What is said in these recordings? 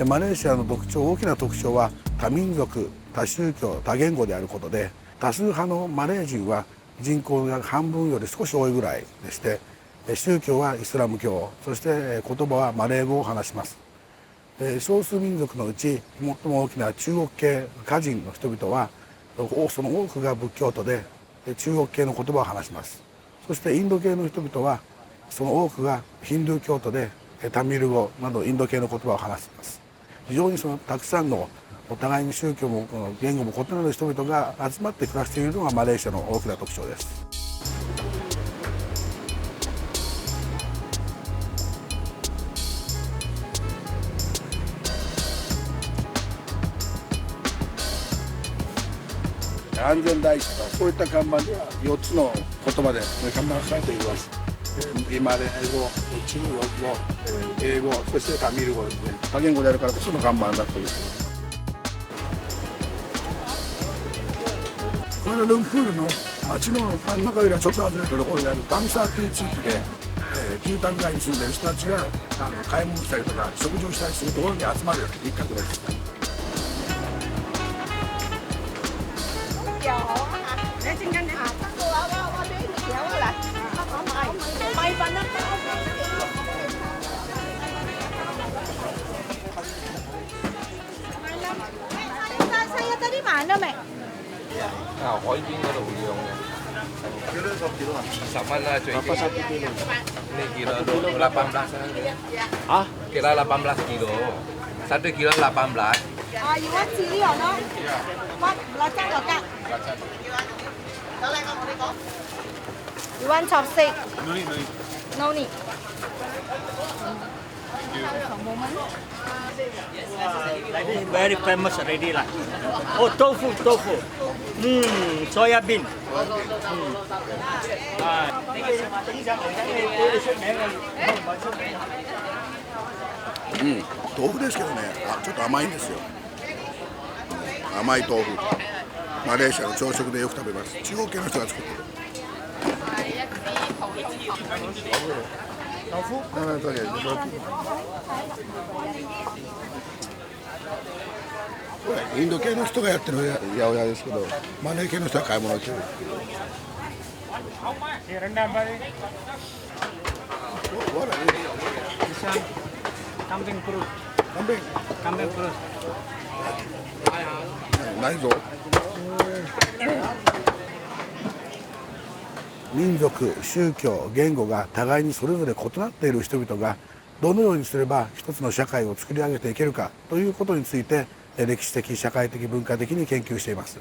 マレーシアの大きな特徴は多民族、多宗教、多言語であることで、多数派のマレー人は人口が半分より少し多いぐらいでして、宗教はイスラム教、そして言葉はマレー語を話します。少数民族のうち最も大きな中国系華人の人々はその多くが仏教徒で中国系の言葉を話します。そしてインド系の人々はその多くがヒンドゥー教徒でタミル語などインド系の言葉を話しています。非常にそのたくさんのお互いに宗教も言語も異なる人々が集まって暮らしているのがマレーシアの大きな特徴です。安全第一とかそういった看板には4つの言葉で看板が書かれています。マレー語、中国語、英語、そしてタミル語ですね。多言語であるからこその看板だという。クアラルンプールの街の真ん中よりはちょっと外れたところにあるダムサーという地域で、住宅街に住んでいる人たちが買い物したりとか食事をしたりするところに集まる一角です。海邊嗰度會用嘅。20蚊啦，最低。Ini kilo 18 Ah, kilo 18 kilo. 1 kilo 18. You want chili or no? What? Belacan or cut? You want chopstick? no need, no need. No need. Like this very famous already lah. Oh, tofu, tofu. Soya bean. Ah. 豆腐ですけどね、ちょっと甘いんですよ。甘い豆腐。マレーシアの朝食でよく食べます。中国系の人が作ってる。インド系の人がやってる八百屋ですけど、マレー系の人は買い物をしてる。Kambing perut. Kambing perut. ないぞ。民族、宗教、言語が互いにそれぞれ異なっている人々がどのようにすれば一つの社会を作り上げていけるかということについて歴史的、社会的、文化的に研究しています。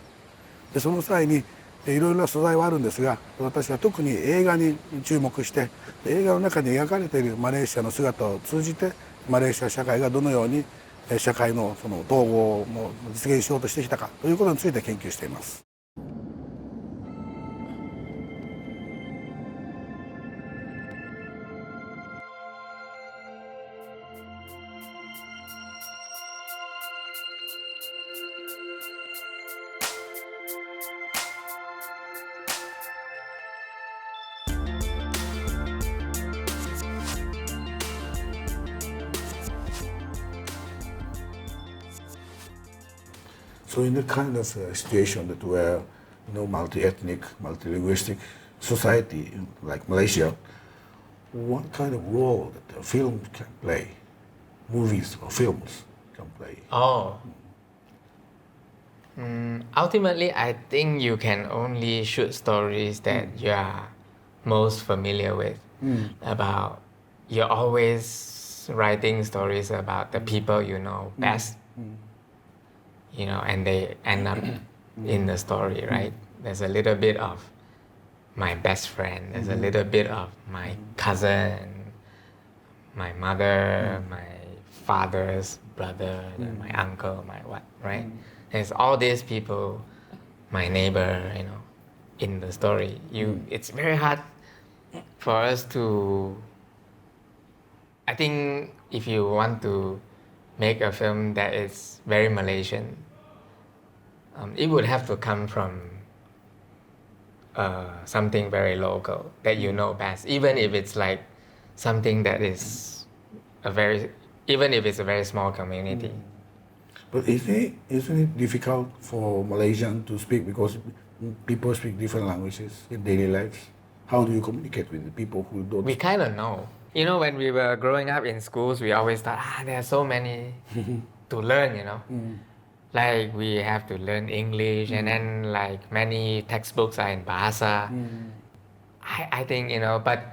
でその際にいろいろな素材はあるんですが、私は特に映画に注目して映画の中に描かれているマレーシアの姿を通じてマレーシア社会がどのように社会のその統合を実現しようとしてきたかということについて研究しています。So in the kind of situation that where multi-ethnic, multilinguistic society like Malaysia, what kind of role that the film can play, movies or films can play? Oh. Ultimately, I think you can only shoot stories that you are most familiar with. About you're always writing stories about the people you know best. And they end up in the story, right? There's a little bit of my best friend, there's a little bit of my cousin, my mother, my father's brother, my uncle, my what, right? There's all these people, my neighbor, in the story. It's very hard for us to, I think if you want to make a film that is very Malaysian, it would have to come from something very local that you know best, even if it's like something that is a very even if it's a very small community. But isn't it difficult for Malaysian to speak because people speak different languages in daily lives? How do you communicate with the people who don't? We kind of know. You know, when we were growing up in schools, we always thought, there are so many to learn, you know. Like we have to learn English, and then like many textbooks are in Bahasa. I think, you know, but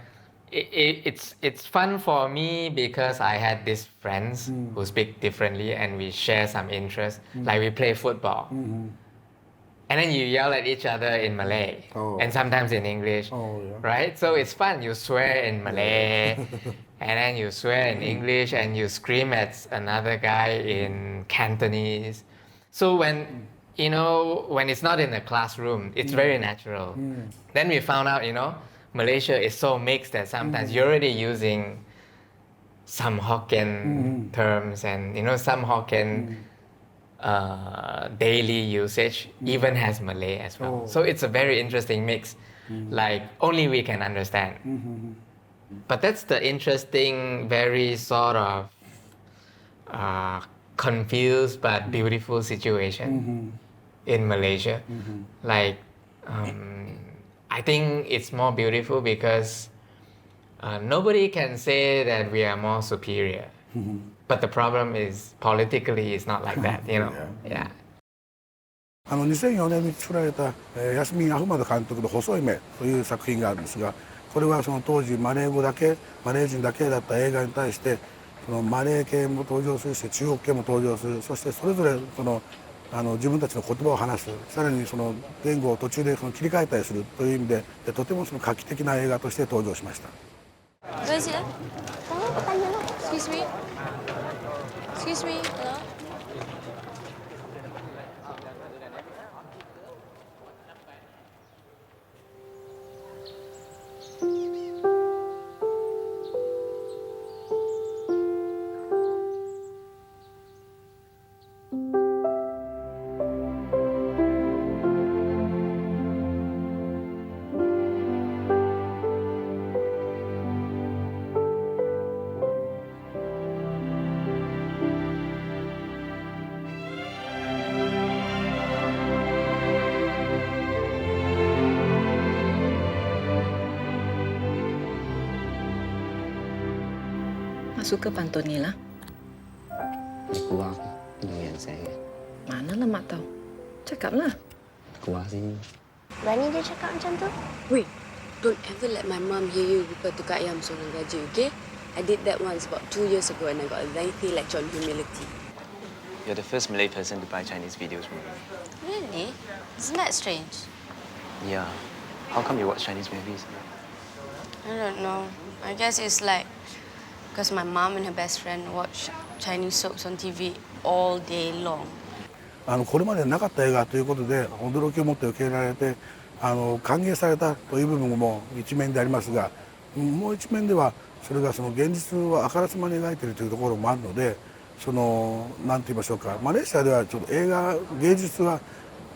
it's fun for me because I had these friends who speak differently and we share some interests. Like we play football. And then you yell at each other in Malay and sometimes in English, right? So it's fun. You swear in Malay and then you swear in English and you scream at another guy in Cantonese. So when, you know, when it's not in the classroom, it's very natural. Then we found out, you know, Malaysia is so mixed that sometimes you're already using some Hokkien terms and, you know, some Hokkien daily usage even has Malay as well. So it's a very interesting mix, like only we can understand. But that's the interesting, very sort of confused but beautiful situation in Malaysia. Like, I think it's more beautiful because nobody can say that we are more superior. But the problem is politically it's not like that, you know. Yeah. 2004年に作られたヤスミン・アフマド監督の「細い目」という作品があるんですが、これはその当時マレー人だけだった映画に対してそのマレー系も登場するし中国系も登場する、そしてそれぞれその自分たちの言葉を話す、さらにその言語を途中でその切り替えたりするという意味でとてもその画期的な映画として登場しました。Where is it? Excuse me. Excuse me. Hello. Mak suka pantun ni lah. Keluar dengan saya. Manalah mak tahu. Cakaplah. Keluar sini. Berani dia cakap macam tu? Wait. Don't ever let my mum hear you buka tukar ayam seorang raja, okay? I did that once about 2 years ago and I got a lengthy lecture on humility. You're the first Malay person to buy Chinese videos from me. Really? Isn't that strange? Yeah. How come you watch Chinese movies? I don't know. I guess it's like because my mom and her best friend watch Chinese soaps on TV all day long. これまでなかった映画ということで驚きを持って受け入れられて歓迎されたという部分も一面でありますが、もう一面ではそれがその現実をあからさまに描いているというところもあるので、その何て言いましょうか、マレーシアではちょっと映画芸術は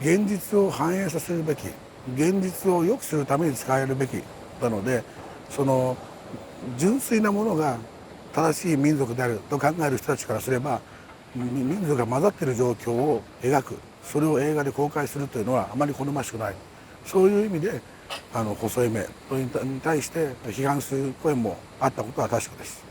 現実を反映させるべき、現実を良くするために使えるべきなので、その純粋なものが正しい民族であると考える人たちからすれば、民族が混ざっている状況を描く、それを映画で公開するというのはあまり好ましくない、そういう意味で細い目に対して批判する声もあったことは確かです。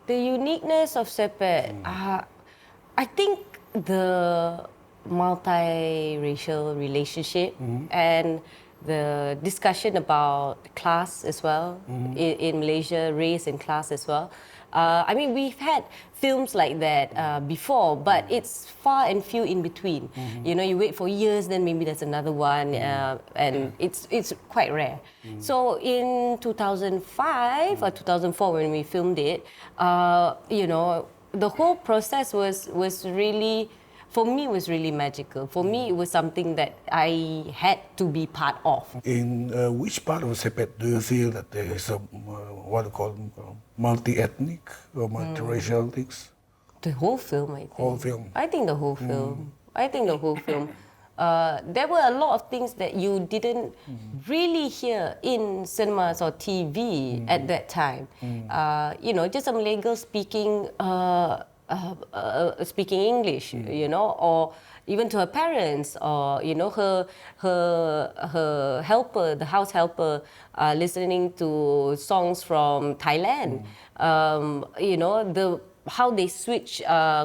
The uniqueness of Sepet, I think the multiracial relationship and the discussion about class as well in Malaysia, race and class as well. I mean, we've had films like that before, but it's far and few in between. You know, you wait for years, then maybe there's another one, and it's quite rare. So in 2005 or 2004, when we filmed it, you know, the whole process was really for me it was really magical. For me, it was something that I had to be part of. In which part of Sepet do you feel that there is a what you call multi-ethnic or multiracial things? The whole film, I think. Whole film. I think the whole film. I think the whole film. There were a lot of things that you didn't really hear in cinemas or TV at that time. You know, just a Malay girl speaking speaking English, you know, or even to her parents, or you know, her helper, the house helper, listening to songs from Thailand. You know, how they switch,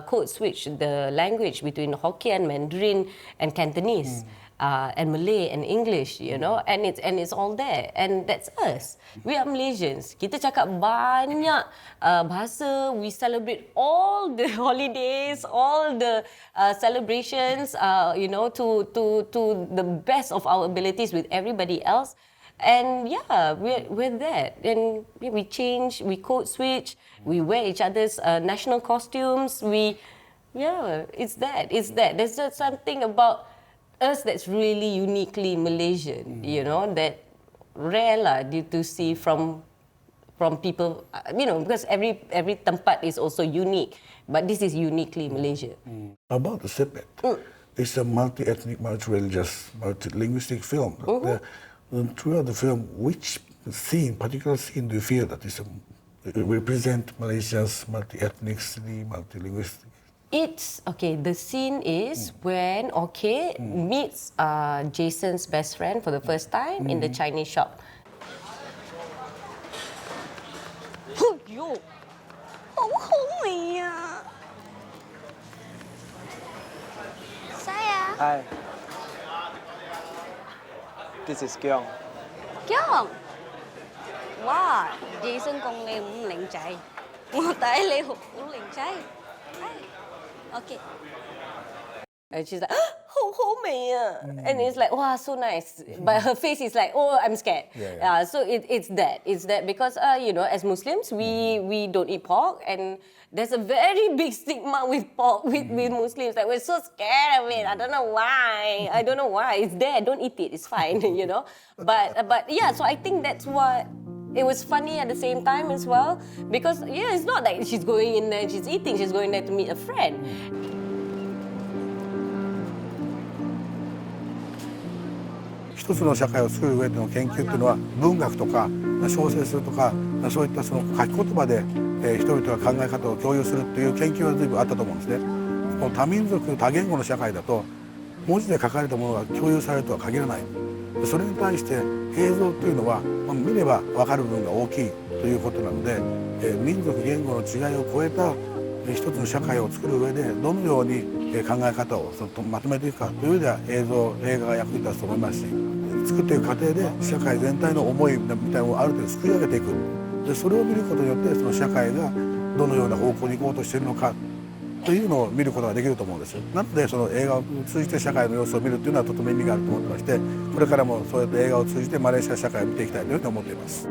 code switch the language between Hokkien, Mandarin, and Cantonese, and Malay and English, you know, and it's all there, and that's us. We are Malaysians. Kita cakap banyak bahasa. We celebrate all the holidays, all the celebrations, you know, to the best of our abilities with everybody else. And yeah, we're that. And we change, we code switch, we wear each other's national costumes. It's that. There's just something about us that's really uniquely Malaysian, you know, that rare lah to see from people, you know, because every tempat is also unique, but this is uniquely Malaysia. About the Sepet, it's a multi-ethnic, multi-religious, multilinguistic film. Throughout the film, which particular scene do you feel that is represent Malaysia's multi-ethnicity, multilinguistic? It's okay. The scene is when meets Jason's best friend for the first time in the Chinese shop. Hi. This is Kyung. Kyung. Wow, Jason con Lê cũng lệnh chạy. Một tay Lê cũng lệnh chạy. Okay. And she's like, and it's like, wow, so nice. But her face is like, oh, I'm scared. So it's that because you know, as Muslims, we don't eat pork, and there's a very big stigma with pork with Muslims. Like, we're so scared of it. I don't know why. It's there. Don't eat it. It's fine. You know. But yeah. So I think that's what. It was funny at the same time as well, because it's not like she's going in there and she's eating. She's going there to meet a friend. 一つの社会を作る上での研究っていうのは文学とか小説とかそういったその書き言葉で人々が考え方を共有するっていう研究は随分あったと思うんですね。この多民族多言語の社会だと文字で書かれたものが共有されるとは限らない。それに対して映像というのは見れば分かる部分が大きいということなので、民族言語の違いを超えた一つの社会を作る上でどのように考え方をまとめていくかという意味では映画が役に立つと思いますし、作っていく過程で社会全体の思いみたいなのをある程度作り上げていく。でそれを見ることによってその社会がどのような方向に行こうとしているのかというのを見ることができると思うんです。なのでその映画を通じて社会の様子を見るというのはとても意味があると思ってまして、これからもそうやって映画を通じてマレーシア社会を見ていきたいというふうに思っています。